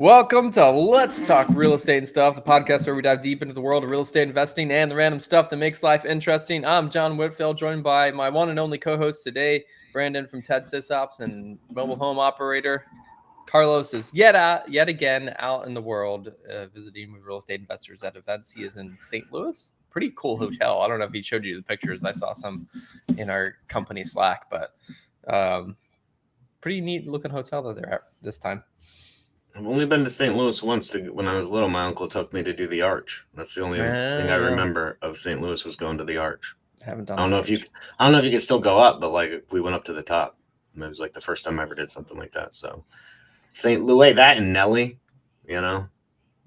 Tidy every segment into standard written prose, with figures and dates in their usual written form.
Welcome to Let's Talk Real Estate and Stuff, the podcast where we dive deep into the world of real estate investing and the random stuff that makes life interesting. I'm John Whitfield, joined by my one and only co-host today, Brandon from Ted Sysops and mobile home operator. Carlos is yet again out in the world visiting with real estate investors at events. He is in St. Louis. Pretty cool hotel. I don't know if he showed you the pictures. I saw some in our company Slack, but pretty neat looking hotel that they're at this time. I've only been to St. Louis once. When I was little, my uncle took me to do the Arch. That's the only thing I remember of St. Louis was going to the Arch. I haven't done. I don't know if you can still go up, but like we went up to the top. It was like the first time I ever did something like that. So St. Louis, that and Nelly,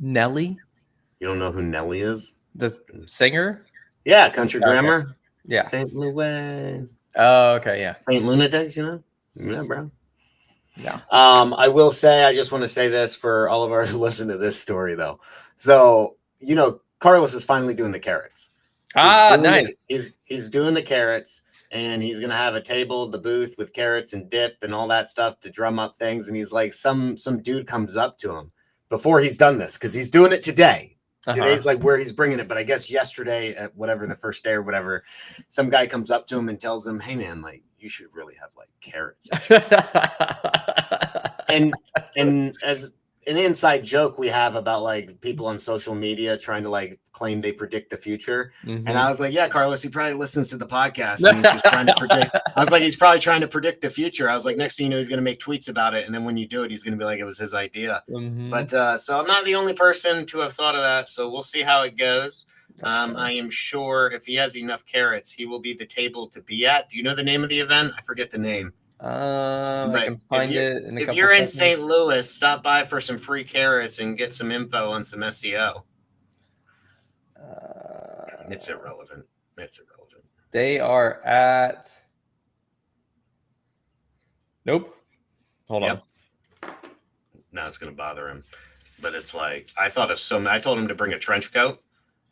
Nelly. You don't know who Nelly is? The singer? Yeah, Country Grammar. Yeah. St. Louis. Oh, okay, yeah. St. Lunatics, Yeah, bro. Yeah. I will say, I just want to say this for all of our listen to this story though. So, Carlos is finally doing the carrots. Nice. He's doing the carrots, and he's gonna have a table at the booth with carrots and dip and all that stuff to drum up things. And he's like, some dude comes up to him before he's done this, because he's doing it today. Today's like where he's bringing it, but I guess yesterday at whatever the first day or whatever, some guy comes up to him and tells him, "Hey man, like you should really have like carrots." and as an inside joke we have about like people on social media trying to like claim they predict the future. Mm-hmm. And I was like, yeah, Carlos, he probably listens to the podcast and he's just trying to predict. I was like, he's probably trying to predict the future. I was like, next thing you know, he's going to make tweets about it. And then when you do it, he's going to be like, it was his idea. Mm-hmm. But so I'm not the only person to have thought of that. So we'll see how it goes. I am sure if he has enough carrots, he will be the table to be at. Do you know the name of the event? I forget the name. I can find it in a couple if you're in seconds. St. Louis, stop by for some free carrots and get some info on some SEO. It's irrelevant. They are at. Nope. Hold on. Now it's going to bother him, but it's like I thought of some. I told him to bring a trench coat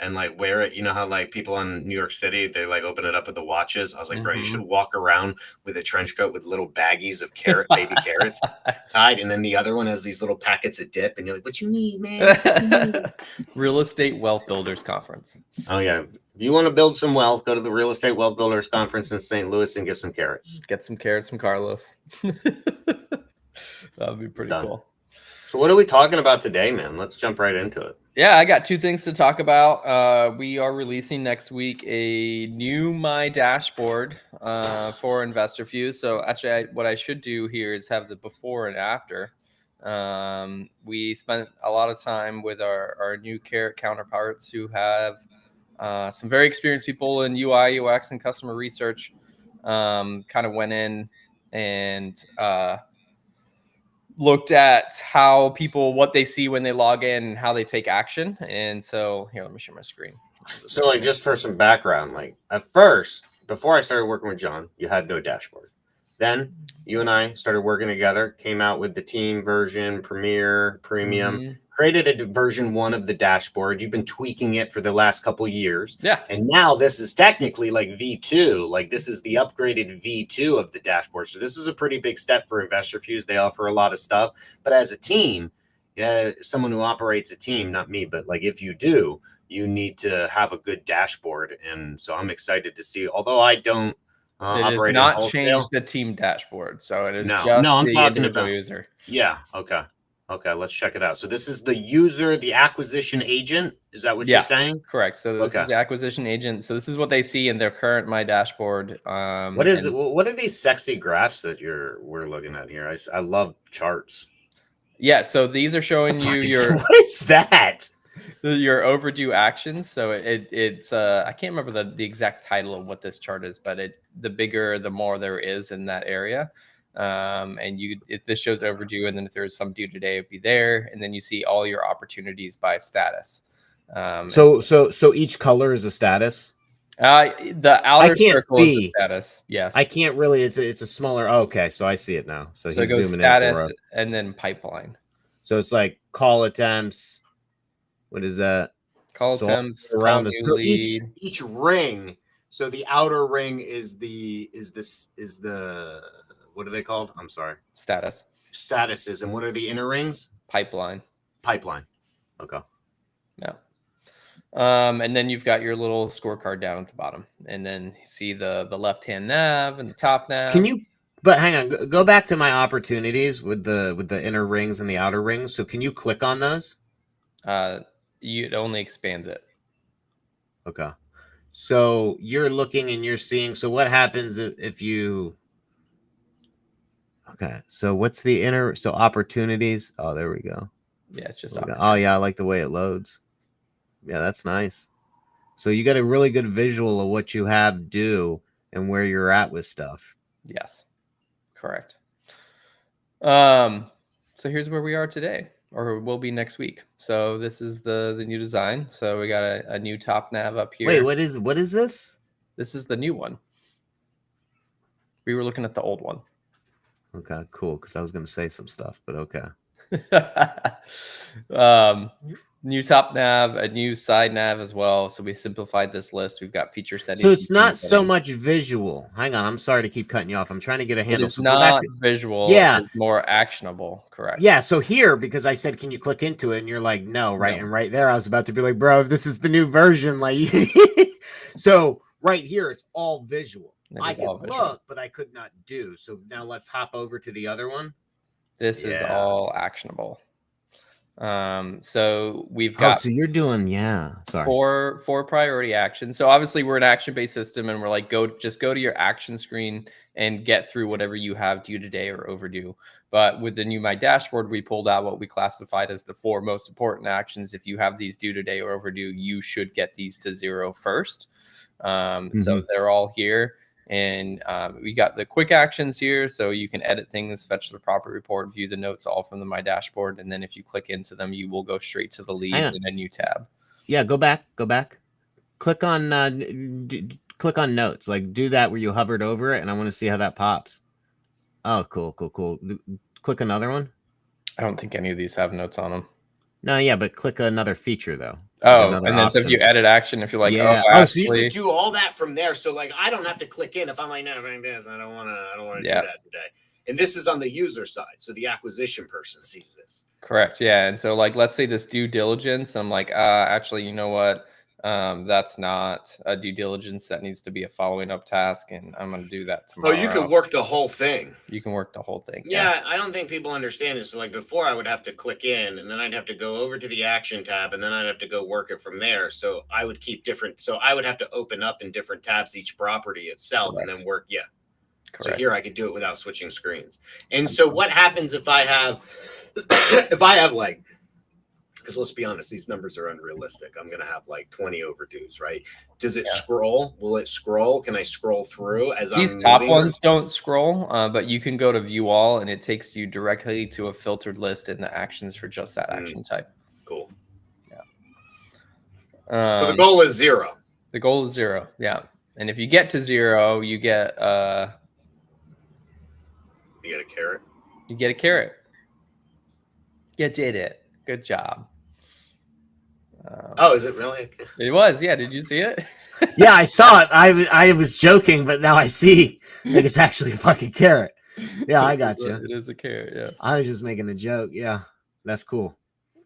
and like wear it. You know how like people in New York City, they like open it up with the watches. I was like, bro, you should walk around with a trench coat with little baggies of baby carrots tied. And then the other one has these little packets of dip. And you're like, what you need, man? Real Estate Wealth Builders Conference. Oh, yeah. If you want to build some wealth, go to the Real Estate Wealth Builders Conference in St. Louis and get some carrots. Get some carrots from Carlos. That would be pretty cool. So what are we talking about today, man? Let's jump right into it. Yeah, I got two things to talk about. We are releasing next week a new My Dashboard for Investor View. So actually, what I should do here is have the before and after. We spent a lot of time with our new carrot counterparts who have some very experienced people in UI, UX, and customer research. Kind of went in and looked at how people, what they see when they log in and how they take action. And so here, let me share my screen. So like just for some background, like at first, before I started working with John, you had no dashboard. Then you and I started working together, came out with the team version, Premier, Premium, created a version 1 of the dashboard. You've been tweaking it for the last couple of years. Yeah. And now this is technically like V2, like this is the upgraded V2 of the dashboard. So this is a pretty big step for Investor Views. They offer a lot of stuff, but as a team, someone who operates a team, not me, but like if you do, you need to have a good dashboard. And so I'm excited to see, although I don't, it does not change the team dashboard. So it is just I'm the talking individual about user. Yeah. Okay. Let's check it out. So this is the user, the acquisition agent. Is that what you're saying? Correct. So this is the acquisition agent. So this is what they see in their current My Dashboard. What are these sexy graphs that we're looking at here? I love charts. Yeah. So these are showing you your. What is that? Your overdue actions. So it's I can't remember the exact title of what this chart is, but the bigger, the more there is in that area. And if this shows overdue, and then if there's some due today, it'd be there, and then you see all your opportunities by status. So each color is a status. The outer circle is the status. Yes, I can't really. It's a smaller. Okay, so I see it now. So it goes status and then pipeline. So it's like call attempts. What is that? Call attempts around each ring. So the outer ring is the what are they called? I'm sorry. Statuses. And what are the inner rings? Pipeline. pipeline. Okay. Yeah. And then you've got your little scorecard down at the bottom, and then you see the left-hand nav and the top nav. Can you? But hang on, go back to my opportunities with the inner rings and the outer rings. So can you click on those? It only expands it. Okay. So you're looking and you're seeing. So what happens if you? Okay. So what's the inner? So opportunities. Oh, there we go. Yeah, it's just Oh yeah, I like the way it loads. Yeah, that's nice. So you got a really good visual of what you have due and where you're at with stuff. Yes, correct. So here's where we are today, or will be next week. So this is the new design. So we got a new top nav up here. Wait, what is this? This is the new one. We were looking at the old one. Okay, cool. Because I was going to say some stuff, but okay. New top nav, a new side nav as well. So we simplified this list. We've got feature settings. So it's not so much visual. Hang on, I'm sorry to keep cutting you off. I'm trying to get a handle. It's not visual. Yeah, it's more actionable. Correct. Yeah. So here, because I said, can you click into it? And you're like, no, right? No. And right there, I was about to be like, bro, this is the new version. Like, so right here, it's all visual. I could look, but I could not do. So now let's hop over to the other one. This is all actionable. So we've got so you're doing four priority actions. So obviously we're an action-based system, and we're like, just go to your action screen and get through whatever you have due today or overdue. But with the new My Dashboard, we pulled out what we classified as the 4 most important actions. If you have these due today or overdue, you should get these to 0 first. So they're all here. And we got the quick actions here, so you can edit things, fetch the proper report, view the notes, all from the My Dashboard. And then if you click into them, you will go straight to the lead in a new tab. Yeah, go back. Click on notes. Like, do that where you hovered over it, and I want to see how that pops. Oh, cool. Click another one. I don't think any of these have notes on them. No, yeah, but click another feater though. Oh, and then option. So if you edit action, if you're like, so you can do all that from there. So like, I don't have to click in if I'm like, no, this, I don't want to do that today. And this is on the user side, so the acquisition person sees this. Correct. Yeah, and so like, let's say this due diligence, I'm like, actually, you know what? That's not a due diligence. That needs to be a following up task, and I'm going to do that tomorrow. Oh, you can work the whole thing. You can work the whole thing. Yeah, I don't think people understand this. So like before, I would have to click in, and then I'd have to go over to the action tab, and then I'd have to go work it from there. So I would keep different. So I would have to open up in different tabs each property itself, and then work. Yeah. Correct. So here I could do it without switching screens. And so what happens if I have like, because let's be honest, these numbers are unrealistic. I'm going to have like 20 overdues, right? Does it scroll? Will it scroll? Can I scroll through as these top ones don't scroll, but you can go to view all, and it takes you directly to a filtered list in the actions for just that action type. Cool. Yeah. So the goal is 0. The goal is 0. Yeah. And if you get to 0, you get you get a carrot. You get a carrot. You did it. Good job. Oh, is it really? It was. Yeah. Did you see it? Yeah, I saw it. I was joking, but now I see like it's actually a fucking carrot. Yeah, I got you. It is a carrot. Yes. I was just making a joke. Yeah, that's cool.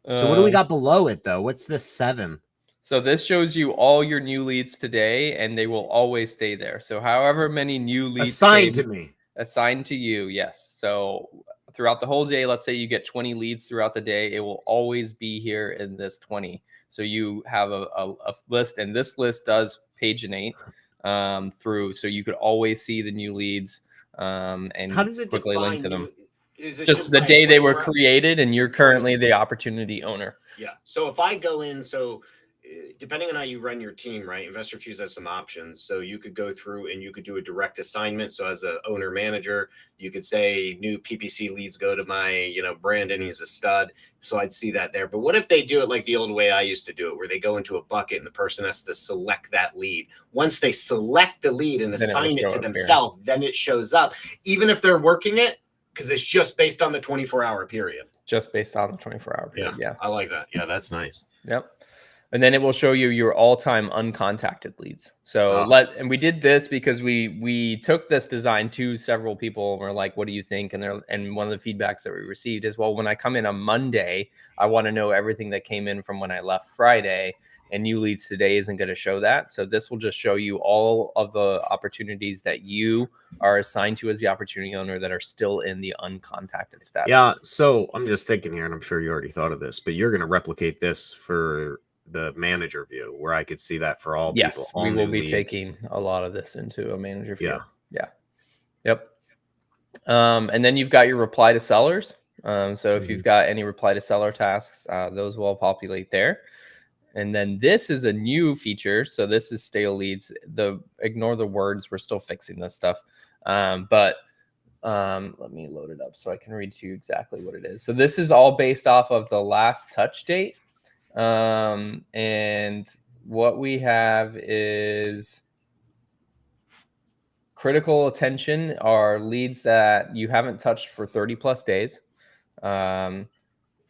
So what do we got below it though? What's this 7? So this shows you all your new leads today, and they will always stay there. So however many new leads assigned to me. Assigned to you, yes. So throughout the whole day, let's say you get 20 leads throughout the day, it will always be here in this 20. So you have a list, and this list does paginate through, so you could always see the new leads and how does it quickly link to them. Is it just the day they were created, and you're currently the opportunity owner. Yeah. So if I go in, depending on how you run your team, right? InvestorFuse has some options. So you could go through and you could do a direct assignment. So as an owner manager, you could say new PPC leads go to my, Brandon, he's a stud. So I'd see that there. But what if they do it like the old way I used to do it, where they go into a bucket and the person has to select that lead. Once they select the lead and assign it to themselves, then it shows up, even if they're working it, because it's just based on the 24-hour period. Just based on the 24-hour period. Yeah. I like that. Yeah, that's nice. Yep. And then it will show you your all-time uncontacted leads. So and we did this because we took this design to several people and we're like, what do you think? And one of the feedbacks that we received is, well, when I come in on Monday, I want to know everything that came in from when I left Friday, and new leads today isn't going to show that. So this will just show you all of the opportunities that you are assigned to as the opportunity owner that are still in the uncontacted status. Yeah. So I'm just thinking here, and I'm sure you already thought of this, but you're going to replicate this for the manager view where I could see that for all people. Yes, we will be taking a lot of this into a manager view. Yeah. Yep. And then you've got your reply to sellers. So if you've got any reply to seller tasks, those will let there. And then this is a new feature. So this is stale leads. Ignore the words. We're still fixing this stuff. But let me load it up so I can read to you exactly what it is. So this is all based off of the last touch date. And what we have is critical attention are leads that you haven't touched for 30 plus days.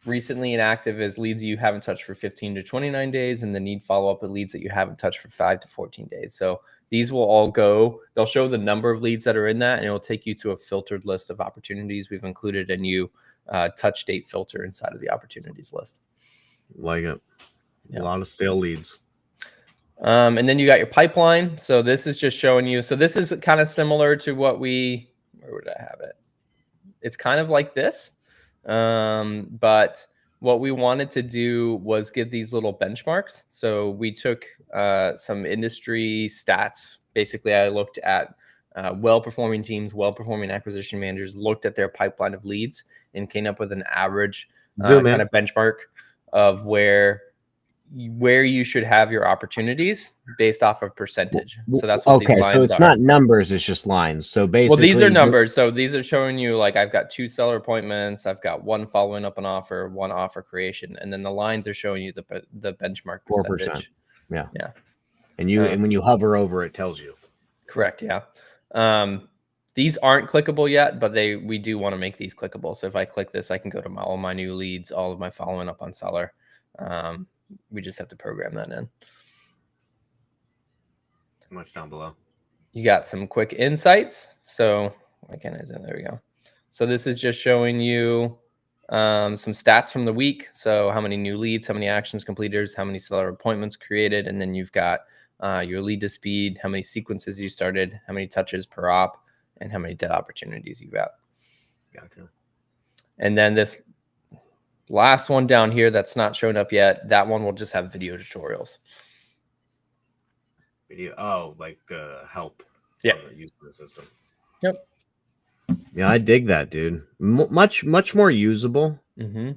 Recently inactive is leads you haven't touched for 15 to 29 days, and the need follow-up with leads that you haven't touched for 5 to 14 days. So these will all they'll show the number of leads that are in that, and it will take you to a filtered list of opportunities. We've included a new touch date filter inside of the opportunities list. Like it. A lot of stale leads. And then you got your pipeline. So this is just showing you. So this is kind of similar to where would I have it? It's kind of like this. But what we wanted to do was give these little benchmarks. So we took some industry stats. Basically, I looked at well-performing teams, well-performing acquisition managers, looked at their pipeline of leads, and came up with an average kind of benchmark of where you should have your opportunities based off of percentage. So that's what these lines so it's not numbers, it's just lines. So basically, well, these are numbers. So these are showing you like I've got 2 seller appointments, I've got 1 following up an offer, 1 offer creation, and then the lines are showing you the benchmark percentage. 4%. Yeah. And when you hover over, it tells you. Correct. Yeah. These aren't clickable yet, but we do want to make these clickable. So if I click this, I can go to all my new leads, all of my following up on seller. We just have to program that in. What's down below? You got some quick insights. So there we go. So this is just showing you some stats from the week. So how many new leads, how many actions completers, how many seller appointments created, and then you've got your lead to speed, how many sequences you started, how many touches per op, and how many dead opportunities you got. Gotcha. And then this last one down here that's not shown up yet, that one will just have video tutorials. Video, like help. Yeah. Using the system. Yep. Yeah, I dig that, dude. Much more usable. Mm-hmm.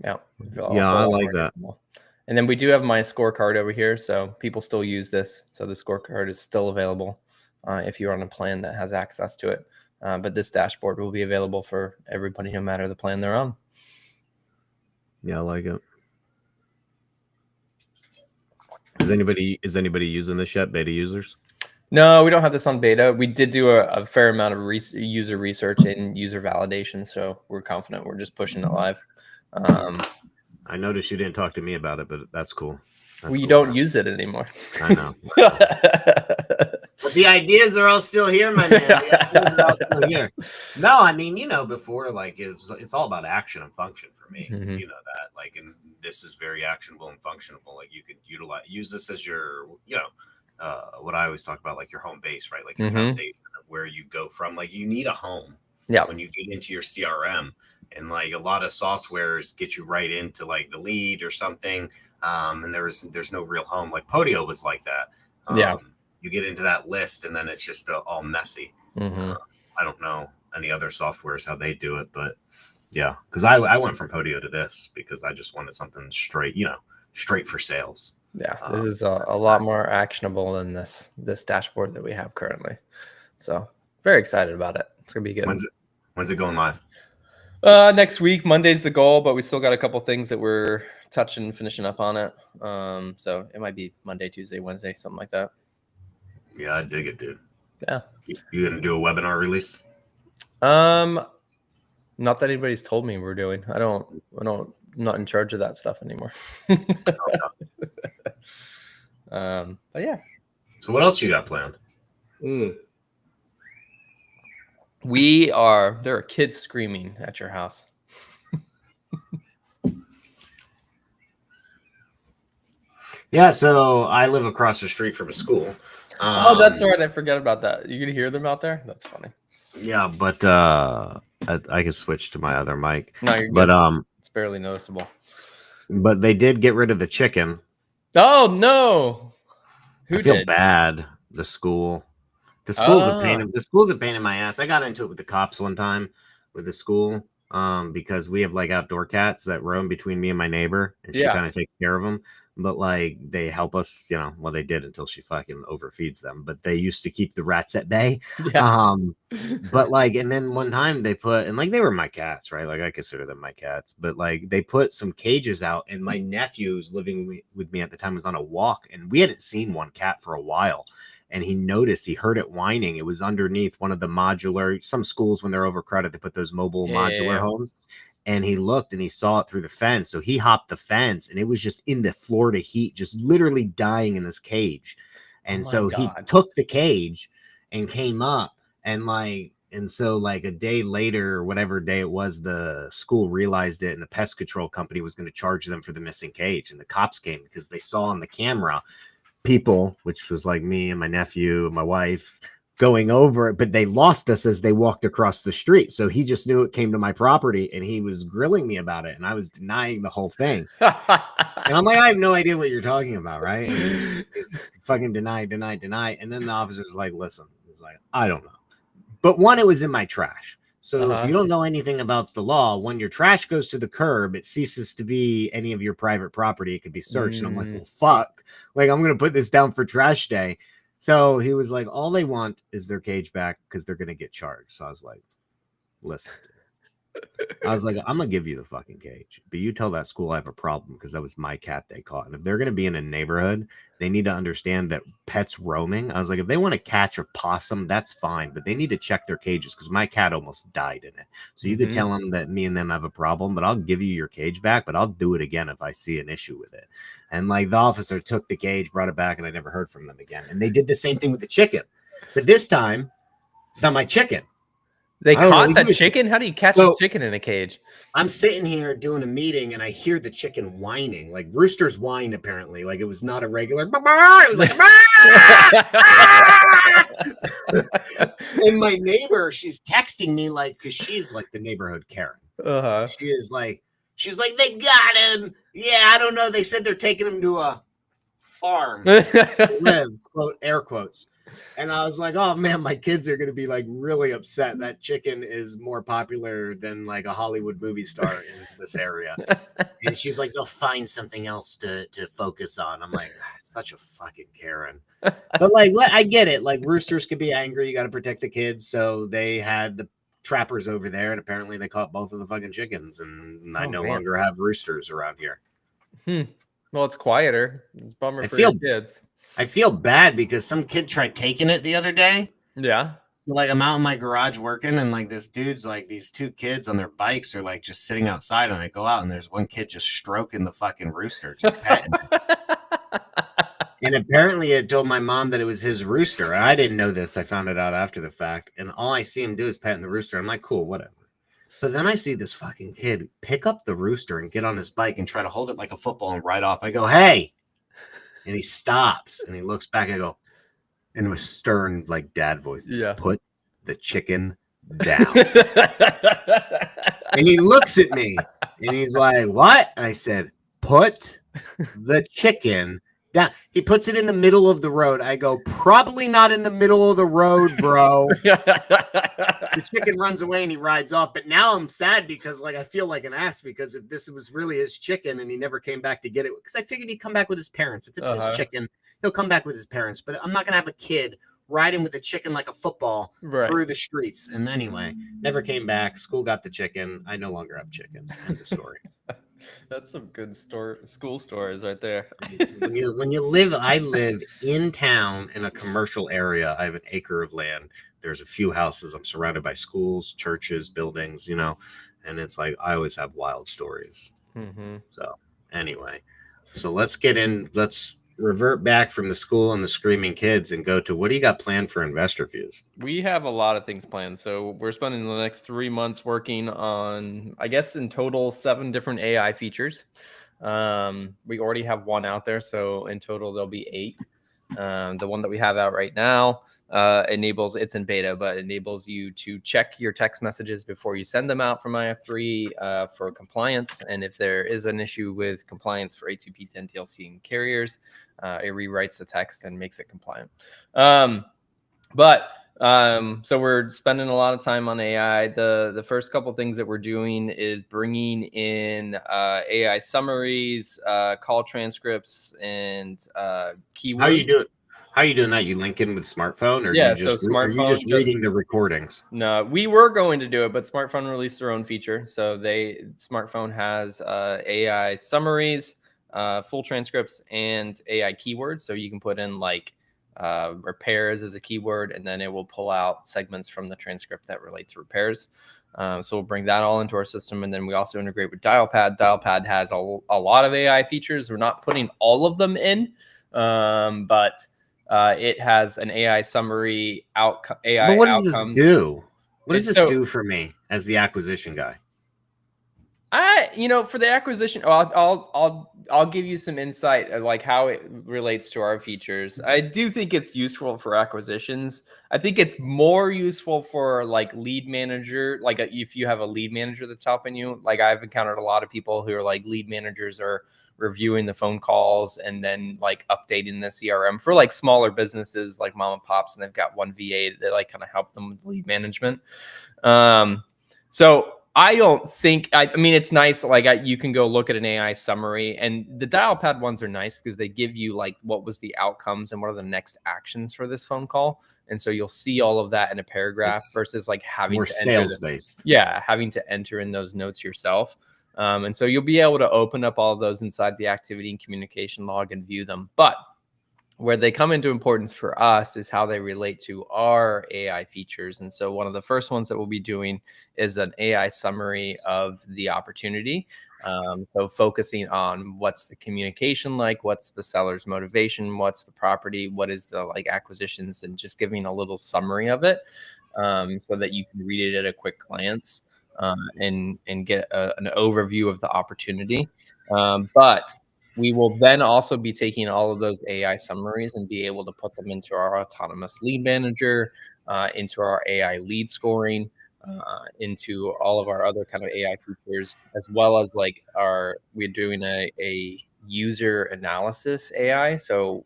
Yeah. I like that. And then we do have my scorecard over here, so people still use this. So the scorecard is still available if you're on a plan that has access to it. But this dashboard will be available for everybody, no matter the plan they're on. Yeah, I like it. Is anybody using this yet? Beta users? No, we don't have this on beta. We did do a fair amount of user research and user validation, so we're confident. We're just pushing it live. I noticed you didn't talk to me about it, but that's cool. You don't use it anymore. I know. But the ideas are all still here, my man. The ideas are all still here. No, I mean, before, like, it's all about action and function for me. Mm-hmm. You know that, like, and this is very actionable and functionable. Like, you could use this as your, what I always talk about, like your home base, right? Like your foundation of where you go from. Like, you need a home. Yeah. When you get into your CRM, and like a lot of softwares get you right into like the lead or something. And there's no real home. Like Podio was like that. You get into that list and then it's just all messy. Mm-hmm. I don't know any other softwares how they do it, but yeah, because I went from Podio to this because I just wanted something straight for sales. Yeah, this is a lot more actionable than this dashboard that we have currently. So very excited about it. It's gonna be good. When's it going live? Next week. Monday's the goal, but we still got a couple things that we're touching and finishing up on it. So it might be Monday, Tuesday, Wednesday, something like that. Yeah, I dig it, dude. Yeah. You gonna do a webinar release? Not that anybody's told me we're doing. I'm not in charge of that stuff anymore. But yeah. So what else you got planned? There are kids screaming at your house. Yeah, so I live across the street from a school. Oh, that's right. I forget about that. You can hear them out there? That's funny. Yeah, but I can switch to my other mic. No, you're but good. It's barely noticeable. But they did get rid of the chicken. Oh no. I feel bad. The school's a pain. The school's a pain in my ass. I got into it with the cops one time with the school. Because we have like outdoor cats that roam between me and my neighbor, and she kind of takes care of them. But like they help us, well, they did until she fucking overfeeds them. But they used to keep the rats at bay. Yeah. But like, and then one time they put, and like they were my cats, right? Like I consider them my cats. But like they put some cages out, and my nephew who's living with me at the time was on a walk, and we hadn't seen one cat for a while. And he heard it whining. It was underneath one of the some schools when they're overcrowded, they put those mobile modular homes. And he looked and he saw it through the fence. So he hopped the fence and it was just in the Florida heat, just literally dying in this cage. And he took the cage and came up and so like a day later, whatever day it was, the school realized it and the pest control company was going to charge them for the missing cage. And the cops came because they saw on the camera people, which was like me and my nephew and my wife, going over it, but they lost us as they walked across the street. So he just knew it came to my property and he was grilling me about it and I was denying the whole thing. And I'm like, I have no idea what you're talking about, right? And it's fucking deny. And then the officer's like, listen, like, I don't know. But one, it was in my trash. So if you don't know anything about the law, when your trash goes to the curb, it ceases to be any of your private property. It could be searched. And I'm like, well, fuck. Like, I'm going to put this down for trash day. So he was like, all they want is their cage back because they're going to get charged. So I was like, listen. I was like, I'm going to give you the fucking cage. But you tell that school I have a problem because that was my cat they caught. And if they're going to be in a neighborhood, they need to understand that pets roaming. I was like, if they want to catch a possum, that's fine. But they need to check their cages because my cat almost died in it. So you could tell them that me and them have a problem, but I'll give you your cage back. But I'll do it again if I see an issue with it. And like the officer took the cage, brought it back, and I never heard from them again. And they did the same thing with the chicken. But this time, it's not my chicken. They caught the chicken? How do you catch a chicken in a cage? I'm sitting here doing a meeting and I hear the chicken whining. Like roosters whine, apparently. Like it was not a regular. It was like, and my neighbor, she's texting me like, because she's like the neighborhood Karen. She's like, they got him. Yeah, I don't know. They said they're taking him to a farm. Live, quote, air quotes. And I was like, oh man, my kids are going to be like really upset. That chicken is more popular than like a Hollywood movie star in this area. And she's like, they'll find something else to focus on. I'm like, such a fucking Karen. But like, I get it. Like roosters could be angry. You got to protect the kids. So they had the trappers over there. And apparently they caught both of the fucking chickens. And I no longer have roosters around here. Well, it's quieter. It's bummer for your kids. I feel bad because some kid tried taking it the other day. Yeah. So like I'm out in my garage working and like this dude's like these two kids on their bikes are like just sitting outside and I go out and there's one kid just stroking the fucking rooster, just petting it. And apparently it told my mom that it was his rooster. I didn't know this. I found it out after the fact. And all I see him do is petting the rooster. I'm like, cool, whatever. But then I see this fucking kid pick up the rooster and get on his bike and try to hold it like a football and ride off. I go, hey. And he stops and he looks back. I go, and with stern, like dad voice, put the chicken down. And he looks at me and he's like, what? And I said, put the chicken down. He puts it in the middle of the road. I go, probably not in the middle of the road, bro. The chicken runs away and he rides off. But now I'm sad because like I feel like an ass because if this was really his chicken and he never came back to get it, because I figured he'd come back with his parents. If it's his chicken, he'll come back with his parents. But I'm not gonna have a kid riding with the chicken like a football through the streets. And anyway, never came back. School got the chicken. I no longer have chicken. End of story. That's some good school stories right there. When you live, I live in town in a commercial area. I have an acre of land. There's a few houses. I'm surrounded by schools, churches, buildings, and it's like I always have wild stories. So anyway, so let's revert back from the school and the screaming kids and go to what do you got planned for investor views? We have a lot of things planned. So we're spending the next 3 months working on, I guess, in total 7 different AI features. We already have one out there, so in total there'll be 8. The one that we have out right now enables, it's in beta, but enables you to check your text messages before you send them out from IF3 for compliance. And if there is an issue with compliance for A2P 10 TLC and carriers, it rewrites the text and makes it compliant. So we're spending a lot of time on AI. The first couple things that we're doing is bringing in AI summaries, call transcripts, and keywords. How are you doing that? You link in with smartphone, or yeah? are you just reading the recordings? No, we were going to do it, but smartphone released their own feature. So smartphone has AI summaries, full transcripts, and AI keywords. So you can put in like repairs as a keyword, and then it will pull out segments from the transcript that relate to repairs. So we'll bring that all into our system. And then we also integrate with Dialpad. Dialpad has a lot of AI features. We're not putting all of them in, but it has an AI summary AI. But what does outcomes. This do? What does this do for me as the acquisition guy? For the acquisition, I'll give you some insight of like how it relates to our features. I do think it's useful for acquisitions. I think it's more useful for like lead manager, like if you have a lead manager that's helping you. Like I've encountered a lot of people who are like lead managers are reviewing the phone calls and then like updating the CRM for like smaller businesses like mom and pops, and they've got one VA that like kind of help them with lead management. So I don't think, I mean, it's nice. Like you can go look at an AI summary, and the Dialpad ones are nice because they give you like what was the outcomes and what are the next actions for this phone call. And so you'll see all of that in a paragraph versus like having more to sales based. Yeah. Having to enter in those notes yourself. And so you'll be able to open up all of those inside the activity and communication log and view them. But where they come into importance for us is how they relate to our AI features. And so one of the first ones that we'll be doing is an AI summary of the opportunity. So focusing on what's the communication like, what's the seller's motivation, what's the property, what is the like acquisitions, and just giving a little summary of it so that you can read it at a quick glance and get an overview of the opportunity. But we will then also be taking all of those AI summaries and be able to put them into our autonomous lead manager, into our AI lead scoring, into all of our other kind of AI features, as well as like we're doing a user analysis AI. So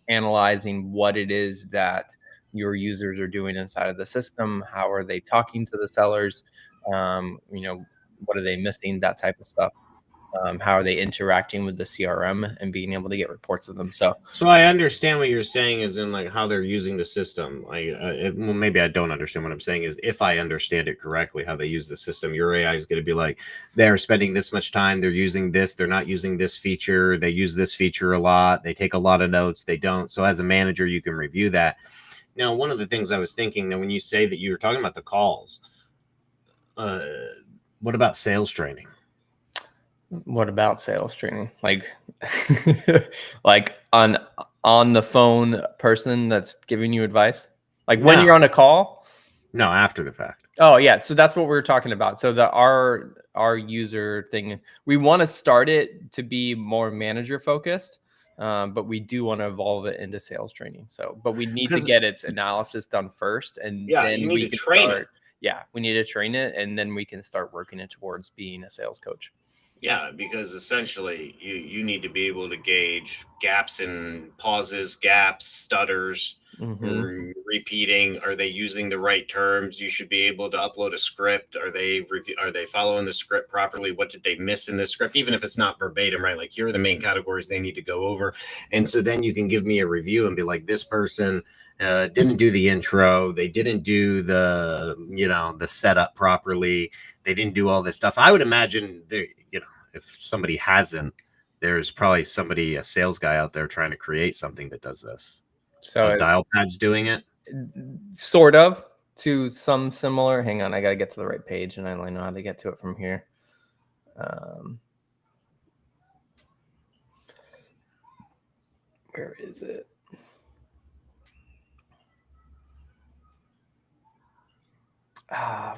analyzing what it is that your users are doing inside of the system. How are they talking to the sellers? What are they missing? That type of stuff. How are they interacting with the CRM and being able to get reports of them? So I understand what you're saying is in like how they're using the system. Like, well, maybe I don't understand what I'm saying is if I understand it correctly, how they use the system, your AI is going to be like, they're spending this much time, they're using this, they're not using this feature, they use this feature a lot, they take a lot of notes, they don't. So as a manager, you can review that. Now, one of the things I was thinking that when you say that you were talking about the calls, what about sales training? What about sales training? Like, like on the phone person that's giving you advice? Like when you're on a call? No, after the fact. Oh yeah. So that's what we were talking about. So our user thing, we want to start it to be more manager focused. But we do want to evolve it into sales training. So, but we need to get its analysis done first, and then you need to train it. Yeah, we need to train it, and then we can start working it towards being a sales coach. Yeah, because essentially you need to be able to gauge gaps in pauses, gaps, stutters, repeating. Are they using the right terms? You should be able to upload a script. Are they following the script properly? What did they miss in the script? Even if it's not verbatim, right? Like here are the main categories they need to go over. And so then you can give me a review and be like, this person didn't do the intro. They didn't do the setup properly. They didn't do all this stuff. I would imagine if somebody hasn't, there's probably a sales guy out there trying to create something that does this. So Dialpad's doing it? Sort of, to some similar. Hang on, I got to get to the right page, and I only know how to get to it from here. Where is it?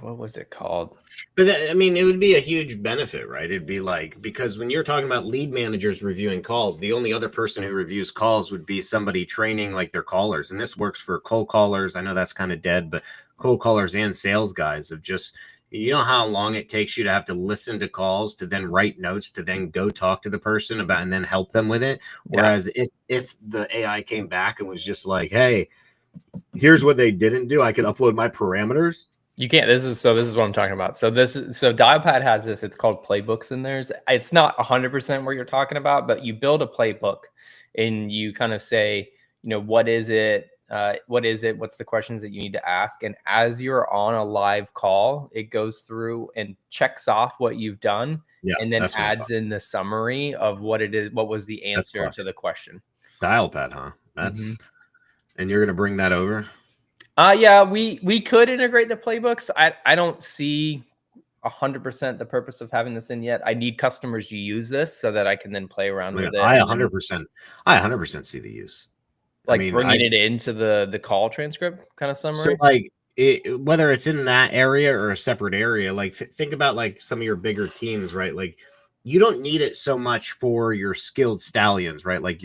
What was it called? But I mean, it would be a huge benefit, right? It'd be like, because when you're talking about lead managers reviewing calls, the only other person who reviews calls would be somebody training like their callers. And this works for cold callers. I know that's kind of dead, but cold callers and sales guys have just, you know how long it takes you to have to listen to calls, to then write notes, to then go talk to the person about, and then help them with it. Whereas if the AI came back and was just like, hey, here's what they didn't do, I could upload my parameters. You can't. This is what I'm talking about. So Dialpad has this. It's called playbooks in there. It's not 100% what you're talking about, but you build a playbook and you kind of say, what is it? What's the questions that you need to ask? And as you're on a live call, it goes through and checks off what you've done, and then adds in the summary of what it is. What was the answer to the question? Dialpad, huh? That's and you're gonna bring that over. Yeah, we could integrate the playbooks. I don't see 100% the purpose of having this in yet. I need customers to use this so that I can then play around with it. I 100% see the use. Like, I mean, bringing it into the call transcript kind of summary. So like whether it's in that area or a separate area, like think about like some of your bigger teams, right? Like you don't need it so much for your skilled stallions, right? Like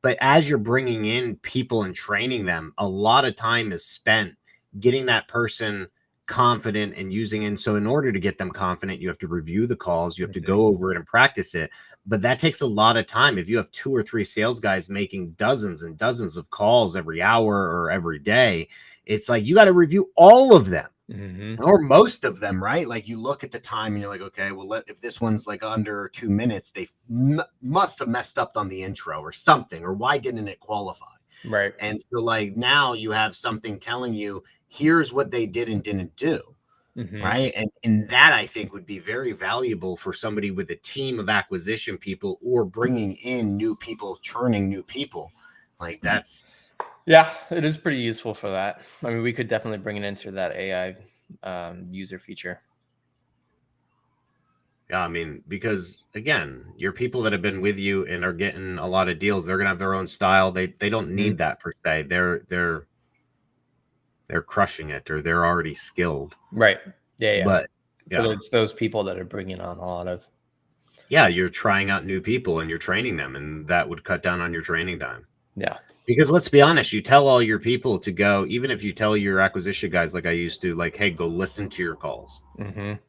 but as you're bringing in people and training them, a lot of time is spent getting that person confident and using it. And so in order to get them confident, you have to review the calls, you have to go over it and practice it. But that takes a lot of time. If you have 2 or 3 sales guys making dozens and dozens of calls every hour or every day, it's like you got to review all of them. Or most of them, right? Like you look at the time and you're like, okay, well, if this one's like under 2 minutes, they must have messed up on the intro or something, or why didn't it qualify? Right. And so like now you have something telling you, here's what they did and didn't do. Right. And that I think would be very valuable for somebody with a team of acquisition people or bringing in new people, churning new people. Like that's. Yeah, it is pretty useful for that. I mean, we could definitely bring it into that AI user feature. Yeah, I mean, because again, your people that have been with you and are getting a lot of deals, they're gonna have their own style. They don't need that per se. They're crushing it, or they're already skilled. Right. Yeah. But so it's those people that are bringing on a lot of. Yeah, you're trying out new people and you're training them, and that would cut down on your training time. Yeah. Because let's be honest, you tell all your people to go, even if you tell your acquisition guys, like I used to, like, hey, go listen to your calls.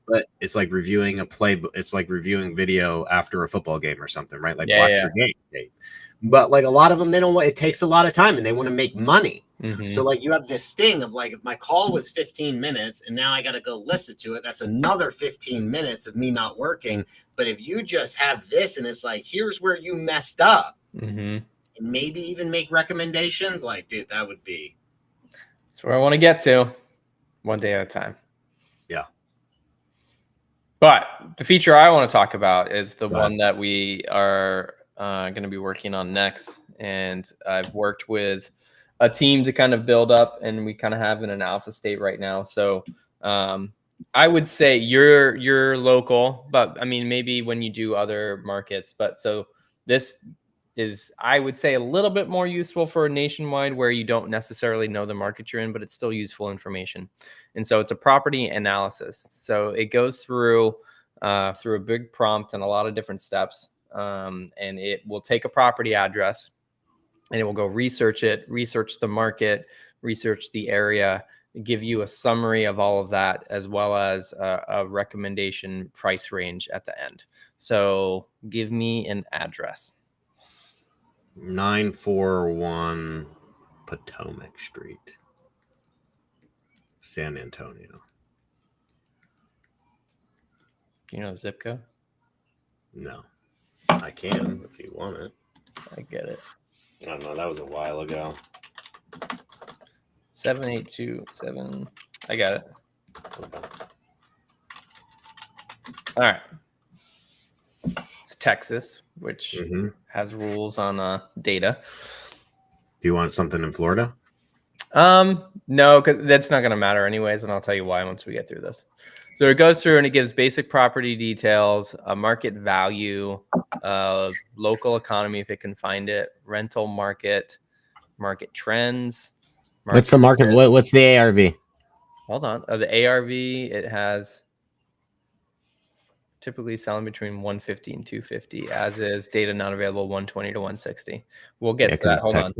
But it's like reviewing a play. It's like reviewing video after a football game or something, right? Like watch your game. But like a lot of them, they don't want, it takes a lot of time and they want to make money. So like you have this thing of like, if my call was 15 minutes and now I got to go listen to it, that's another 15 minutes of me not working. But if you just have this and it's like, here's where you messed up, maybe even make recommendations, like, dude, that would be. That's where I want to get to, one day at a time. Yeah. But the feature I want to talk about is the one that we are going to be working on next. And I've worked with a team to kind of build up, and we kind of have in an alpha state right now. So I would say you're local, but I mean, maybe when you do other markets, but so this is, I would say, a little bit more useful for nationwide where you don't necessarily know the market you're in, but it's still useful information. And so it's a property analysis. So it goes through a big prompt and a lot of different steps. And it will take a property address and it will go research it, research the market, research the area, give you a summary of all of that, as well as a recommendation price range at the end. So give me an address. 941 Potomac Street, San Antonio. Do you know the zip code? No. I can if you want it. I get it. I don't know. That was a while ago. 7827. I got it. Okay. All right. It's Texas, which has rules on data. Do you want something in Florida? No, because that's not going to matter anyways, and I'll tell you why once we get through this. So it goes through and it gives basic property details, a market value, local economy if it can find it, rental market trends. What's the market? What's the ARV? Hold on. The ARV, it has typically selling between 150 and 250, as is data not available 120 to 160. We'll get to that. Hold on.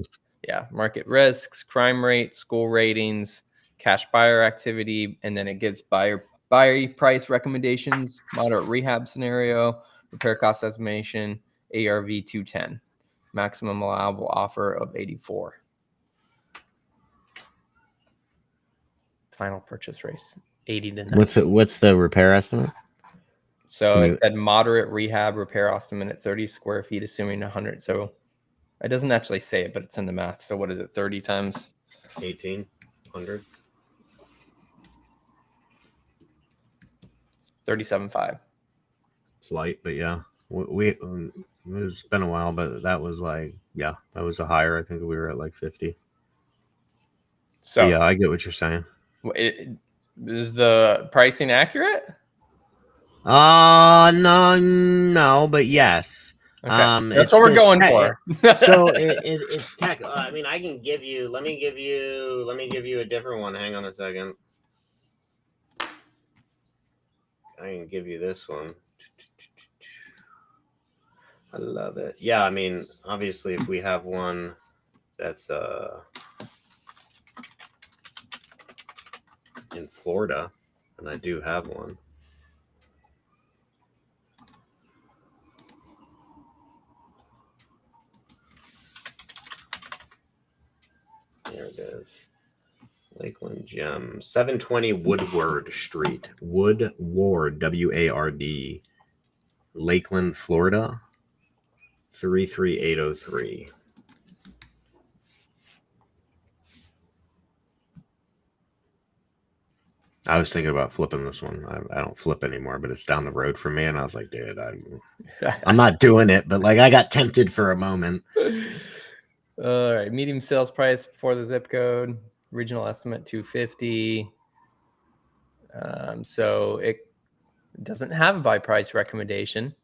Yeah, market risks, crime rate, school ratings, cash buyer activity, and then it gives buyer price recommendations, moderate rehab scenario, repair cost estimation, ARV 210, maximum allowable offer of 84. Final purchase race 80 to 90. What's the repair estimate? So it said moderate rehab repair estimate at 30 square feet, assuming 100. So it doesn't actually say it, but it's in the math. So what is it? 30 times 1,800. 37.5. Slight, but yeah, it's been a while, but that was like, yeah, that was a higher. I think we were at like 50. So but yeah, I get what you're saying. Is the pricing accurate? No, but yes. Okay. That's what we're going for. So it's tech. I mean, I can give you. Let me give you a different one. Hang on a second. I can give you this one. I love it. Yeah, I mean, obviously, if we have one that's in Florida, and I do have one. There it is. Lakeland Gem, 720 Woodward Street. Woodward, W-A-R-D. Lakeland, Florida, 33803. I was thinking about flipping this one. I don't flip anymore, but it's down the road from me, and I was like, dude, I'm not doing it, but like I got tempted for a moment. All right, medium sales price before the zip code, regional estimate 250. So it doesn't have a buy price recommendation.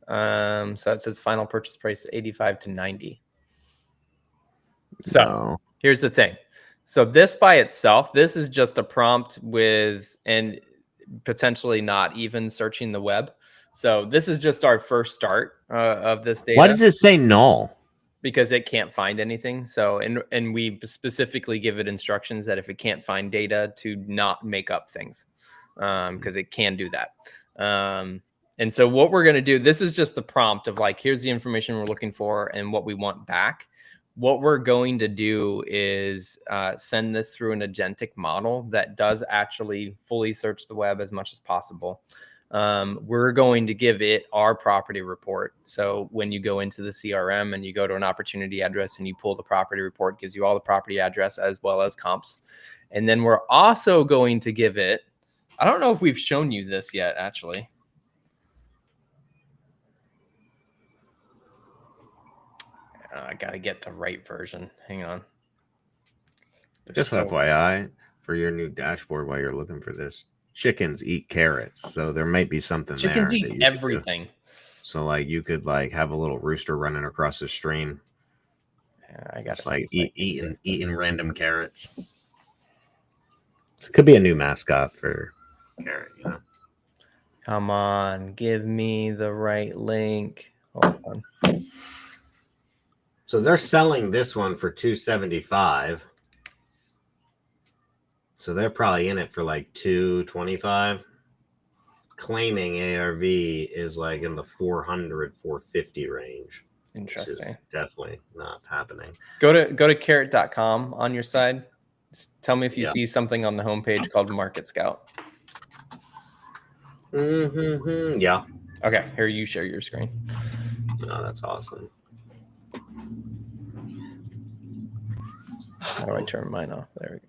So it says final purchase price 85 to 90. So here's the thing. So this by itself, this is just a prompt with, and potentially not even searching the web. So this is just our first start of this data. Why does it say null? Because it can't find anything. So, and we specifically give it instructions that if it can't find data, to not make up things, because it can do that. And so what we're going to do, this is just the prompt of like, here's the information we're looking for and what we want back. What we're going to do is send this through an agentic model that does actually fully search the web as much as possible. We're going to give it our property report. So when you go into the CRM and you go to an opportunity address and you pull the property report, it gives you all the property address as well as comps. And then we're also going to give it, I don't know if we've shown you this yet, actually. I got to get the right version. Hang on. Just FYI, for your new dashboard, while you're looking for this, chickens eat carrots. So there might be something there. Chickens eat everything. So like you could like have a little rooster running across the stream. Yeah, I got to like eating random carrots. It could be a new mascot for carrot, you know. Come on, give me the right link. Hold on. So they're selling this one for $275. So they're probably in it for like $225. Claiming ARV is like in the 400, 450 range. Interesting. Which is definitely not happening. Go to carrot.com on your side. Tell me if you see something on the homepage called Market Scout. Yeah. Okay, here, you share your screen. Oh, that's awesome. How do I turn mine off? There we go.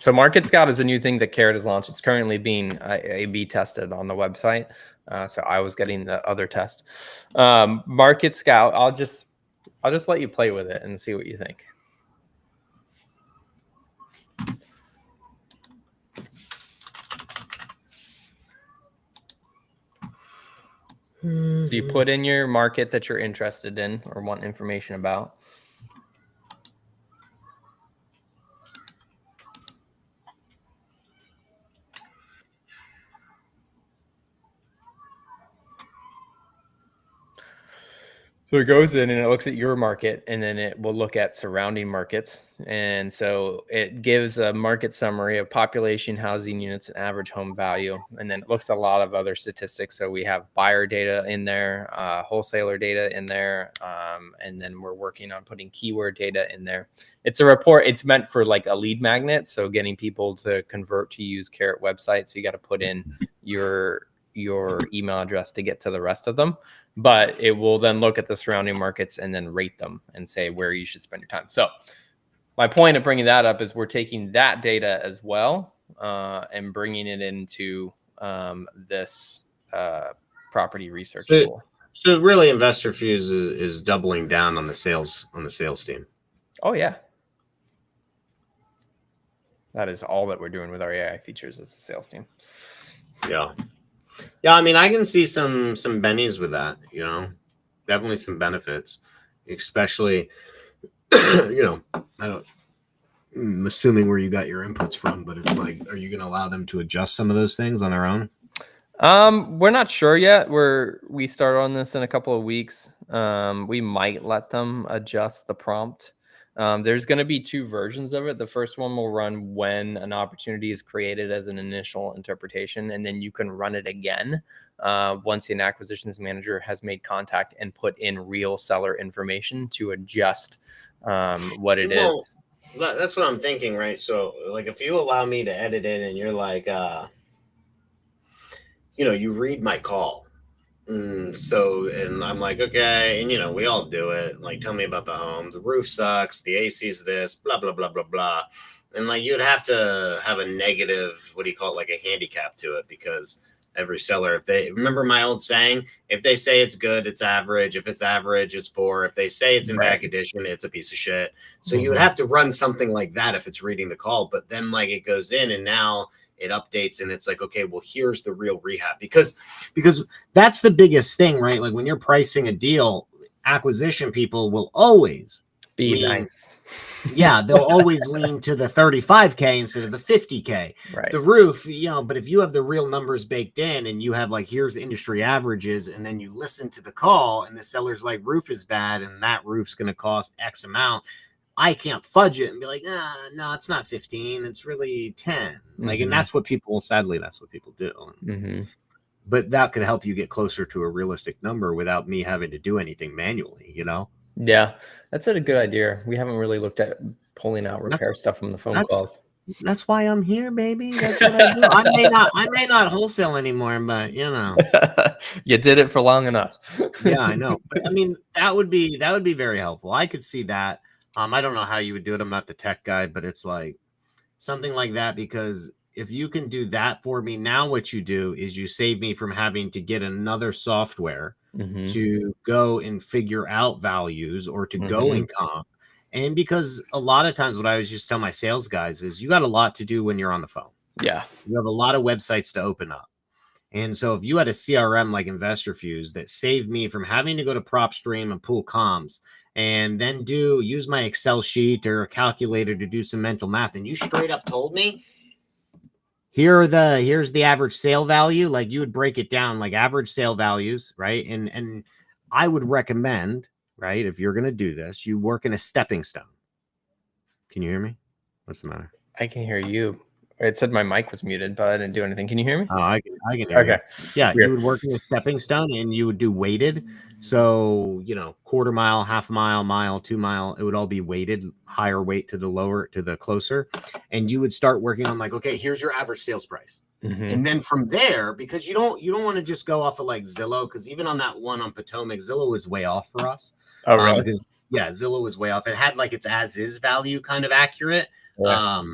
So Market Scout is a new thing that Carrot has launched. It's currently being A/B tested on the website. So I was getting the other test. Market Scout, I'll just let you play with it and see what you think. So you put in your market that you're interested in or want information about. So it goes in and it looks at your market, and then it will look at surrounding markets. And so it gives a market summary of population, housing units, and average home value. And then it looks at a lot of other statistics. So we have buyer data in there, wholesaler data in there. And then we're working on putting keyword data in there. It's a report. It's meant for like a lead magnet. So getting people to convert to use Carrot website. So you got to put in your email address to get to the rest of them, but it will then look at the surrounding markets and then rate them and say where you should spend your time. So my point of bringing that up is we're taking that data as well and bringing it into this property research tool. So really, Investor Fuse is doubling down on the sales team. Oh yeah, that is all that we're doing with our AI features as the sales team. Yeah. Yeah, I mean, I can see some bennies with that, definitely some benefits, especially, I'm assuming where you got your inputs from, but it's like, are you going to allow them to adjust some of those things on their own? We're not sure yet. We start on this in a couple of weeks. We might let them adjust the prompt. There's going to be 2 versions of it. The first one will run when an opportunity is created as an initial interpretation, and then you can run it again once an acquisitions manager has made contact and put in real seller information to adjust what it is. That's what I'm thinking, right? So, like, if you allow me to edit in and you're like, you read my call. And I'm like, okay. And, we all do it. Like, tell me about the home. The roof sucks. The AC's this, blah, blah, blah, blah, blah. And like, you'd have to have a negative, what do you call it? Like a handicap to it, because every seller, if they remember my old saying, if they say it's good, it's average. If it's average, it's poor. If they say it's in bad condition, it's a piece of shit. So you would have to run something like that if it's reading the call. But then like it goes in and now it updates and it's like, okay, well, here's the real rehab, because that's the biggest thing, right? Like when you're pricing a deal, acquisition people will always be nice. Yeah, they'll always lean to the 35K instead of the 50K. Right. The roof, but if you have the real numbers baked in and you have like, here's industry averages, and then you listen to the call and the seller's like, roof is bad and that roof's going to cost X amount, I can't fudge it and be like, no, it's not 15. It's really 10. Like, and that's what people, sadly, that's what people do. But that could help you get closer to a realistic number without me having to do anything manually, Yeah, that's a good idea. We haven't really looked at pulling out repair stuff from the phone calls. That's why I'm here, baby. That's what I do. I may not wholesale anymore, but you did it for long enough. Yeah, I know. But I mean, that would be very helpful. I could see that. I don't know how you would do it. I'm not the tech guy, but it's like something like that, because if you can do that for me, now what you do is you save me from having to get another software to go and figure out values or to go and comp. And because a lot of times what I always just tell my sales guys is you got a lot to do when you're on the phone. Yeah. You have a lot of websites to open up. And so if you had a CRM like Investor Fuse that saved me from having to go to PropStream and pull comms and then use my Excel sheet or a calculator to do some mental math, and you straight up told me, here's the average sale value, like you would break it down like average sale values, right? And I would recommend, right, if you're going to do this, you work in a stepping stone. Can you hear me? What's the matter? I can hear you. It said my mic was muted, but I didn't do anything. Can you hear me? Oh, I can hear you. Yeah, you would work in a stepping stone and you would do weighted. So, quarter mile, half mile, 2 mile, it would all be weighted, higher weight to the closer. And you would start working on like, okay, here's your average sales price. And then from there, because you don't want to just go off of like Zillow, because even on that one on Potomac, Zillow was way off for us. Oh, really? Because Zillow was way off. It had like its as is value kind of accurate. Yeah.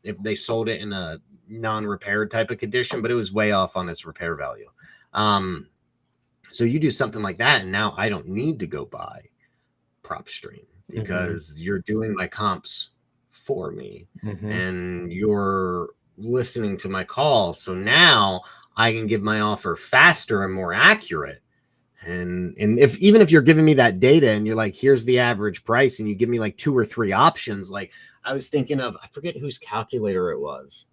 If they sold it in a non-repaired type of condition, but it was way off on its repair value. So you do something like that, and now I don't need to go buy PropStream because you're doing my comps for me and you're listening to my call. So now I can give my offer faster and more accurate And even if you're giving me that data and you're like, here's the average price, and you give me like 2 or 3 options, like I was thinking of, I forget whose calculator it was.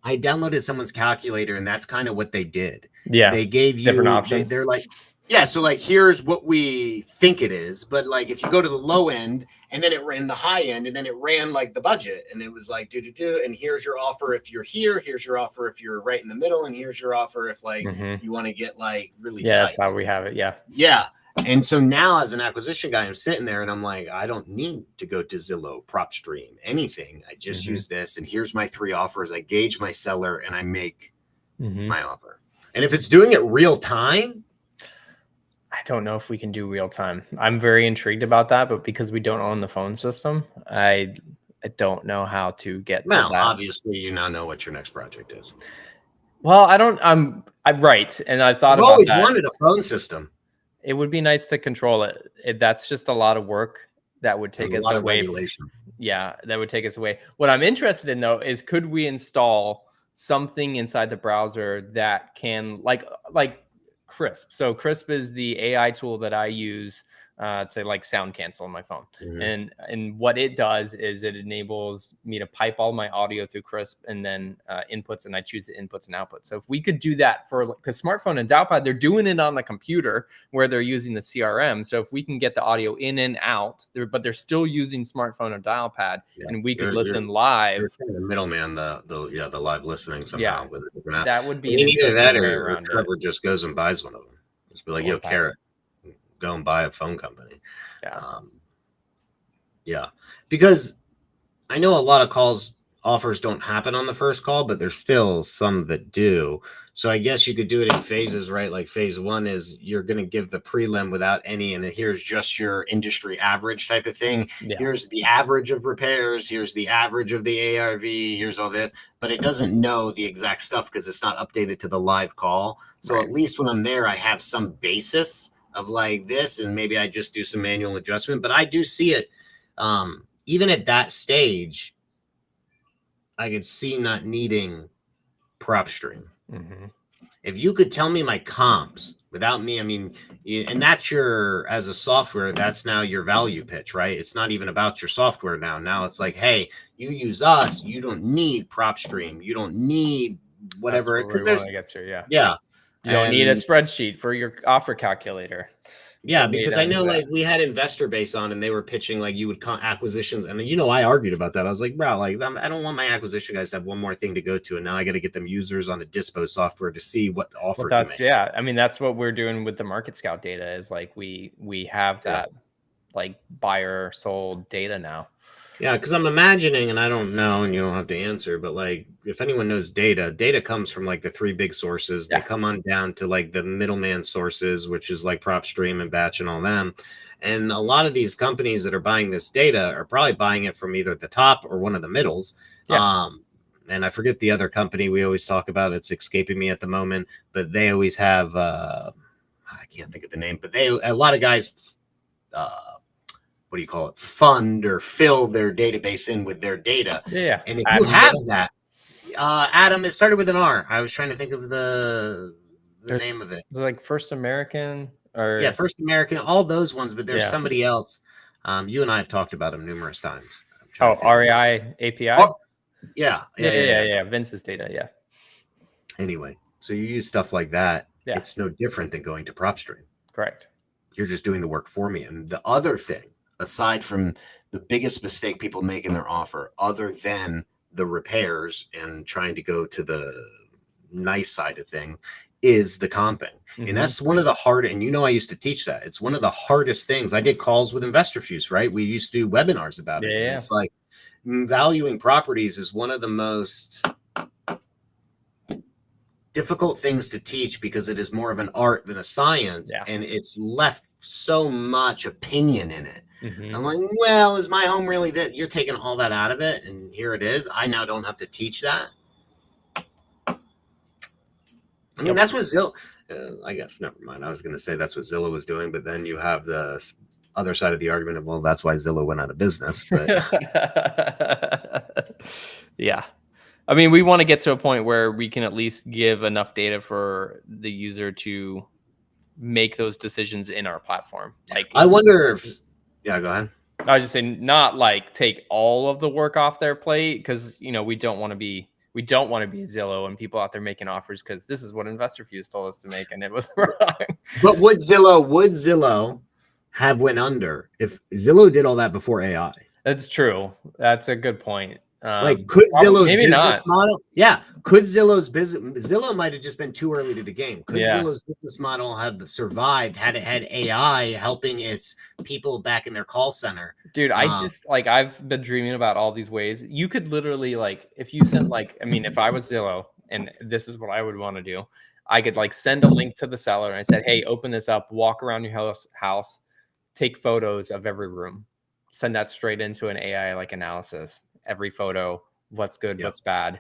I downloaded someone's calculator, and that's kind of what they did. Yeah. They gave you different options. They're like, yeah, so like, here's what we think it is. But like, if you go to the low end and then it ran the high end and then it ran like the budget, and it was like, and here's your offer if you're here, here's your offer if you're right in the middle, and here's your offer if like you want to get like really tight. That's how we have it. Yeah. Yeah. And so now as an acquisition guy, I'm sitting there and I'm like, I don't need to go to Zillow, PropStream, anything. I just use this, and here's my 3 offers. I gauge my seller and I make my offer. And if it's doing it real time, I don't know if we can do real time. I'm very intrigued about that, but because we don't own the phone system, I don't know how to get to that. Obviously you now know what your next project is. Well, I'm right. And I thought I've always wanted a phone system. It would be nice to control it. That's just a lot of work that would take us away. Yeah, that would take us away. What I'm interested in though is, could we install something inside the browser that can like Crisp? So Crisp is the AI tool that I use to like sound cancel on my phone. And what it does is it enables me to pipe all my audio through Crisp and then inputs, and I choose the inputs and outputs. So if we could do that because smartphone and dialpad, they're doing it on the computer where they're using the CRM. So if we can get the audio in and out, but they're still using smartphone or dialpad, and we could listen live. You're kind of the middleman, the live listening somehow with a different app. That would be either that or Trevor just goes and buys one of them. Just be like, yo, Carrot, go and buy a phone company. Because I know a lot of offers don't happen on the first call, but there's still some that do. So I guess you could do it in phases, right? Like phase 1 is you're going to give the prelim without any, and here's just your industry average type of thing. Here's the average of repairs. Here's the average of the ARV. Here's all this, but it doesn't know the exact stuff because it's not updated to the live call. So at least when I'm there, I have some basis of like this, and maybe I just do some manual adjustment. But I do see it. Even at that stage, I could see not needing PropStream. If you could tell me my comps without me, I mean, and that's as a software, that's now your value pitch, right? It's not even about your software now. Now it's like, hey, you use us, you don't need PropStream, you don't need whatever. Because there's, you don't need a spreadsheet for your offer calculator. Yeah, because I know like we had Investor Base on, and they were pitching like you would acquisitions, and I argued about that. I was like, bro, like I don't want my acquisition guys to have one more thing to go to, and now I got to get them users on the dispo software to see what offer. Well, I mean, that's what we're doing with the Market Scout data. Is like we have that like buyer sold data now. Yeah, because I'm imagining, and I don't know, and you don't have to answer, but like if anyone knows data comes from like the 3 big sources. They come on down to like the middleman sources, which is like PropStream and Batch and all them. And a lot of these companies that are buying this data are probably buying it from either the top or one of the middles. And I forget the other company we always talk about. It's escaping me at the moment, but they always have I can't think of the name, but a lot of guys what do you call it? Fund or fill their database in with their data. And if you have that, Adam, it started with an R. I was trying to think of the name of it. Like First American or First American, all those ones, but there's somebody else. You and I have talked about them numerous times. REI API. Oh, yeah. Vince's data. Anyway, so you use stuff like that. It's no different than going to PropStream. Correct. You're just doing the work for me. And the other thing, aside from the biggest mistake people make in their offer, other than the repairs and trying to go to the nice side of thing, is the comping. And that's one of the hard, and I used to teach that. It's one of the hardest things. I did calls with InvestorFuse, right? We used to do webinars about it. It's like valuing properties is one of the most difficult things to teach because it is more of an art than a science, and it's left so much opinion in it. I'm like, well, is my home really that? You're taking all that out of it, and here it is. I now don't have to teach that. I mean, that's what Zillow. I guess never mind. I was going to say that's what Zillow was doing, but then you have the other side of the argument of, well, that's why Zillow went out of business. But I mean, we want to get to a point where we can at least give enough data for the user to make those decisions in our platform. Like, I wonder if, yeah, go ahead. I was just saying, not like take all of the work off their plate, because we don't want to be Zillow and people out there making offers because this is what Investor Fuse told us to make and it was wrong. But would Zillow have went under if Zillow did all that before AI? That's true. That's a good point. Like, could Zillow's maybe business not. model? Yeah, could Zillow's business? Zillow might have just been too early to the game. Could Zillow's business model have survived had it had AI helping its people back in their call center? Dude, I just I've been dreaming about all these ways. You could literally if you sent if I was Zillow and this is what I would want to do, I could send a link to the seller and I said, hey, open this up, walk around your house, take photos of every room, send that straight into an AI analysis. Every photo, what's good, what's bad,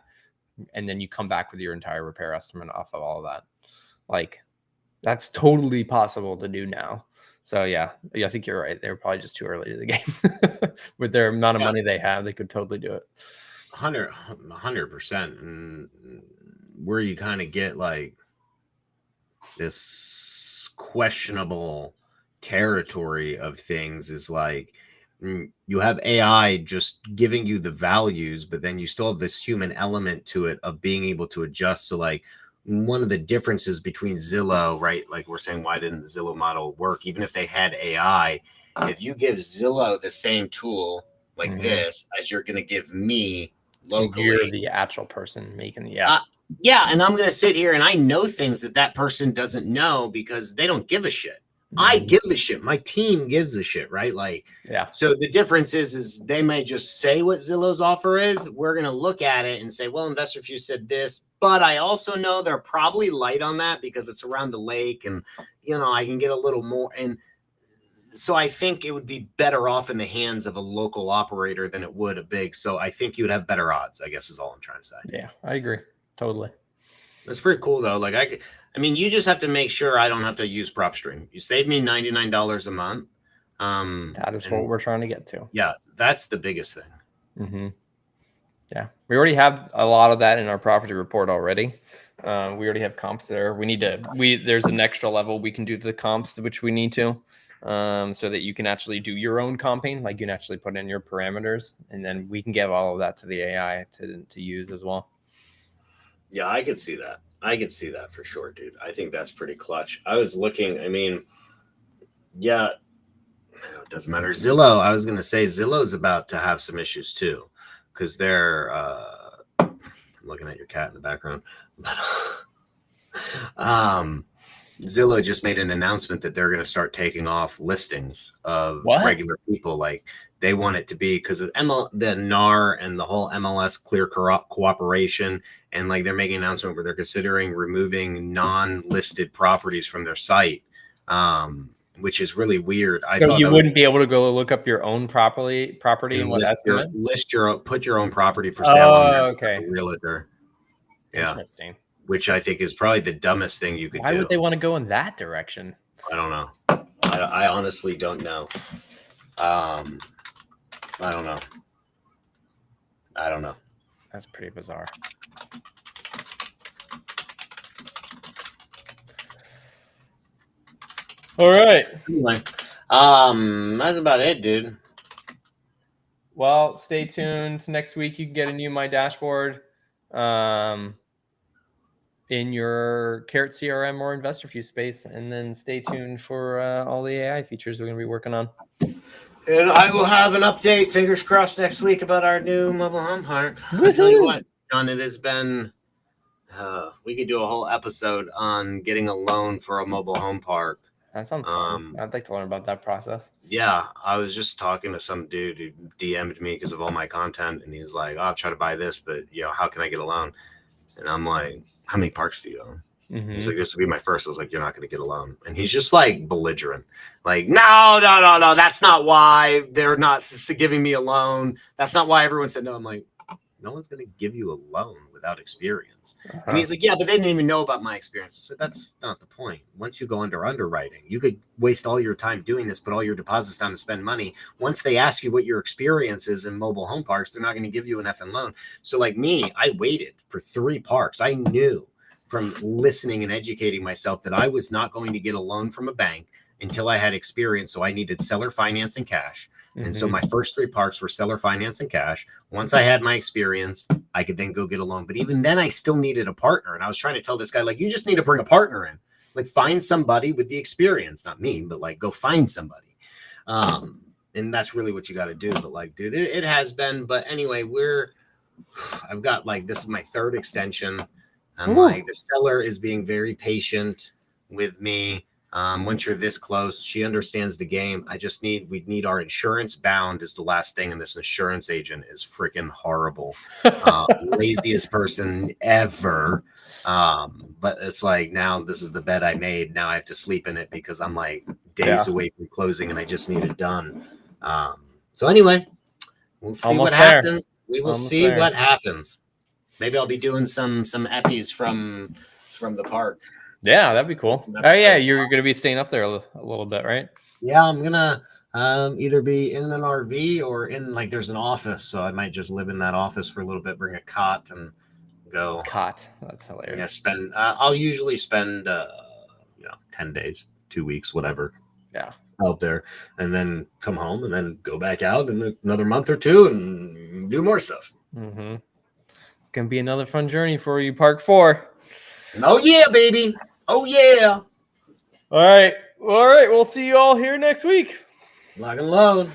and then you come back with your entire repair estimate off of all of that. That's totally possible to do now. So yeah, I think you're right. They're probably just too early to the game. With their amount of money they have, they could totally do it. 100%. And where you kind of get this questionable territory of things is you have AI just giving you the values, but then you still have this human element to it of being able to adjust. So one of the differences between Zillow, right? We're saying, why didn't the Zillow model work? Even if they had AI, if you give Zillow the same tool this as you're going to give me locally, you're the actual person making and I'm going to sit here and I know things that person doesn't know because they don't give a shit. I give a shit. My team gives a shit, right? So the difference is they may just say what Zillow's offer is. We're going to look at it and say, well, Investor Fuse said this, but I also know they're probably light on that because it's around the lake and, I can get a little more. And so I think it would be better off in the hands of a local operator than it would a big. So I think you'd have better odds, I guess is all I'm trying to say. Yeah, I agree. Totally. That's pretty cool though. You just have to make sure I don't have to use PropStream. You save me $99 a month. That is what we're trying to get to. Yeah, that's the biggest thing. Mm-hmm. Yeah, we already have a lot of that in our property report already. We already have comps there. There's an extra level we can do to the comps, which we need to, so that you can actually do your own comping. You can actually put in your parameters, and then we can give all of that to the AI to use as well. Yeah, I could see that. I could see that for sure, dude. I think that's pretty clutch. I was looking, it doesn't matter. Zillow, I was going to say Zillow's about to have some issues too, because they're, I'm looking at your cat in the background, but Zillow just made an announcement that they're going to start taking off listings of regular people. They want it to be because of the NAR and the whole MLS clear cooperation. And they're making an announcement where they're considering removing non-listed properties from their site, which is really weird. So you wouldn't be able to go look up your own property and what estimate? Put your own property for sale on there. Okay. Realtor. Yeah. Interesting. Which I think is probably the dumbest thing you could do. Why would they want to go in that direction? I don't know. I honestly don't know. I don't know. That's pretty bizarre. All right. Anyway, that's about it, dude. Well, stay tuned. Next week you can get a new My Dashboard in your Carrot CRM or Investor Fuse space, and then stay tuned for all the AI features we're going to be working on. And I will have an update, fingers crossed, next week about our new mobile home park. I'll tell you what, John, it has been, we could do a whole episode on getting a loan for a mobile home park. That sounds fun. I'd like to learn about that process. Yeah, I was just talking to some dude who DM'd me because of all my content, and he's like, I'm trying to buy this, but, how can I get a loan? And I'm like, how many parks do you own? Mm-hmm. He's like, this will be my first. I was like, you're not going to get a loan. And he's just belligerent. No, that's not why they're not giving me a loan. That's not why everyone said no. I'm like, no one's going to give you a loan without experience. Uh-huh. And he's like, yeah, but they didn't even know about my experience. I said, that's not the point. Once you go under underwriting, you could waste all your time doing this, put all your deposits down to spend money. Once they ask you what your experience is in mobile home parks, they're not going to give you an effing loan. So me, I waited for 3 parks. I knew from listening and educating myself that I was not going to get a loan from a bank until I had experience. So I needed seller finance and cash. And so my first 3 parts were seller finance and cash. Once I had my experience, I could then go get a loan. But even then I still needed a partner. And I was trying to tell this guy, like, you just need to bring a partner in, like find somebody with the experience, not me, but like go find somebody. And that's really what you got to do. But like, dude, it has been, but anyway, I've got like, this is my 3rd extension. I'm like, the seller is being very patient with me. Once you're this close, she understands the game. We need our insurance bound is the last thing. And this insurance agent is freaking horrible. Laziest person ever. But it's like, now this is the bed I made. Now I have to sleep in it because I'm like days away from closing and I just need it done. So anyway, we'll see what happens. We will see what happens. Maybe I'll be doing some eppies from the park. Yeah, that'd be cool. Oh yeah, you're gonna be staying up there a little bit, right? Yeah, I'm gonna either be in an RV or in like there's an office, so I might just live in that office for a little bit, bring a cot and go. Cot, that's hilarious. Yeah, I'll usually spend 10 days, 2 weeks, whatever. Yeah, out there, and then come home and then go back out in another month or 2 and do more stuff. It's gonna be another fun journey for you, Park 4. Oh yeah, baby. Oh yeah. All right. We'll see you all here next week. Lock and load.